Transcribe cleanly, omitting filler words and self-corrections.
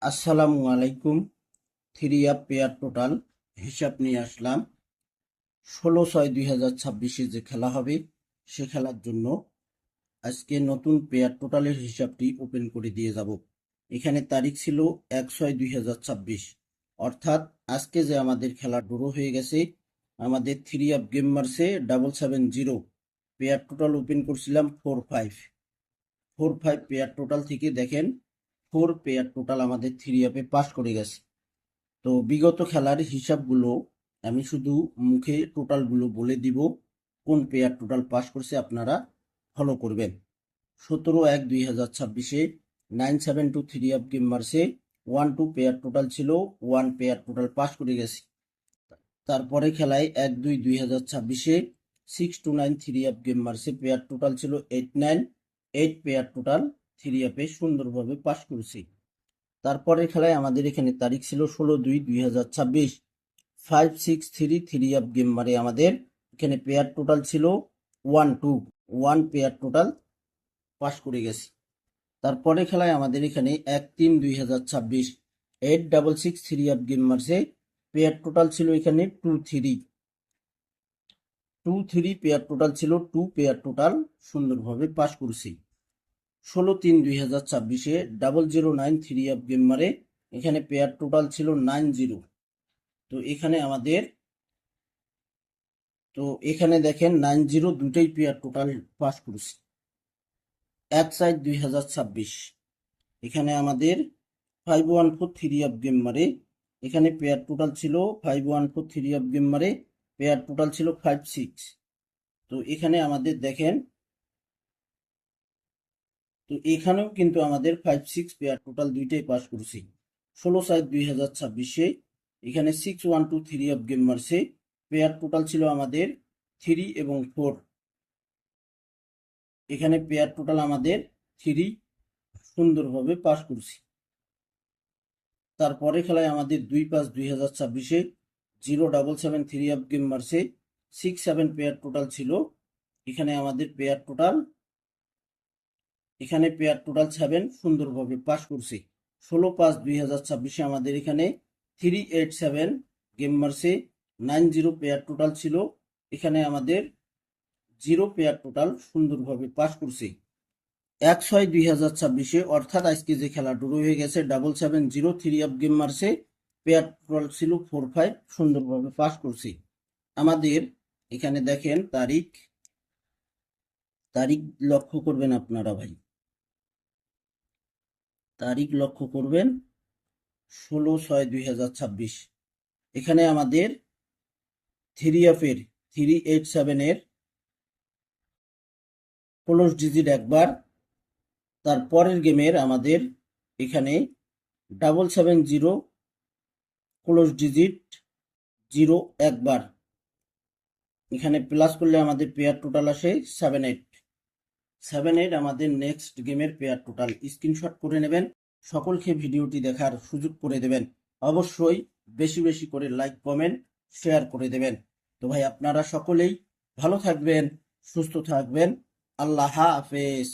আসসালামু আলাইকুম। Three up pair total হিসাব নিয়ে আসলাম 16/6/2026 যে খেলা হবে সে খেলার জন্য। আজকে নতুন পেয়ার টোটালের হিসাবটি ওপেন করে দিয়ে যাব। এখানে তারিখ ছিল 1/6/2026, অর্থাৎ আজকে যে আমাদের খেলা ড্র হয়ে গেছে। আমাদের থ্রি আপ গেম মারছে 770। পেয়ার টোটাল ওপেন করছিলাম 4-5 পেয়ার টোটাল থেকে দেখেন 4 পেয়ার টোটাল আমাদের থ্রি আপে পাস করে গেছে। তো বিগত খেলার হিসাবগুলো আমি শুধু মুখে টোটালগুলো বলে দিব, কোন পেয়ার টোটাল পাস করছে আপনারা ফলো করবেন। 17/1/2026 972 থ্রি আপ গেম মারছে 1-2 পেয়ার টোটাল ছিল, 1 পেয়ার টোটাল পাস করে গেছে। তারপরে খেলায় 1-2/2026 629 থ্রি আপ গেম মারছে, পেয়ার টোটাল ছিল 89, 8 পেয়ার টোটাল থ্রি আপে সুন্দরভাবে পাস করেছে। তারপরের খেলায় আমাদের এখানে তারিখ ছিল 16/2/2026 5-6-3 থ্রি আপ গেম মারে আমাদের এখানে পেয়ার টোটাল ছিল 1-2, 1 পেয়ার টোটাল পাস করে গেছে। তারপরে খেলায় আমাদের এখানে 1-3/2026 8-6-6 থ্রি আপ গেম মারছে, পেয়ার টোটাল ছিল এখানে 2-3 পেয়ার টোটাল ছিল, 2 পেয়ার টোটাল সুন্দরভাবে পাস করছি। 16/3/2026 009 থ্রি আপ গেম মারে, এখানে পেয়ার টোটাল ছিল 90। তো এখানে দেখেন 90 দুটোই পেয়ার টোটাল পাস করছে। 1/7/2026 এখানে আমাদের 514 থ্রি আপ গেম মারে, এখানে পেয়ার টোটাল ছিল 514 থ্রি আপ গেম মারে, পেয়ার টোটাল ছিল 5-6। তো এখানে আমাদের দেখেন, তো এখানেও কিন্তু আমাদের 5-6 পেয়ার টোটাল দুইটাই পাস করছি। 16/7/2026 এখানে 612 থ্রি আপ গেম মারছে, পেয়ার টোটাল ছিল আমাদের 3 এবং 4, এখানে পেয়ার টোটাল আমাদের 3 সুন্দরভাবে পাস করছি। তারপরে খেলায় আমাদের 2/5/2026 077 থ্রি আপ গেম মারছে, 6-7 পেয়ার টোটাল ছিল, এখানে আমাদের পেয়ার টোটাল 7 সুন্দরভাবে পাস করছে। 16/5/2026 আমাদের এখানে 387 গেম মারছে, 90 পেয়ার টোটাল ছিল, এখানে আমাদের 0 পেয়ার টোটাল সুন্দরভাবে পাস করছে। 1/6/2026 অর্থাৎ আজকে যে খেলা শুরু হয়ে গেছে 770 থ্রি আপ গেম মারছে, পেয়ার টোটাল ছিল 4-5 সুন্দরভাবে পাস করছে। আমাদের এখানে দেখেন তারিখ লক্ষ্য করবেন আপনারা ভাই, তারিখ লক্ষ্য করবেন 16/6/2026 এখানে আমাদের থ্রি আপের 387 ক্লোজ ডিজিট একবার, তারপরের গেমের আমাদের এখানে 770 ক্লোজ ডিজিট 0 একবার, এখানে প্লাস করলে আমাদের পেয়ার টোটাল আসে 7-8 আমাদের নেক্সট গেমের পেয়ার টোটাল। স্ক্রিনশট করে নেবেন, সকলকে ভিডিওটি দেখার সুযোগ করে দেবেন, অবশ্যই বেশি বেশি করে লাইক কমেন্ট শেয়ার করে দেবেন। তো ভাই আপনারা সকলেই ভালো থাকবেন, সুস্থ থাকবেন, আল্লাহ হাফেজ।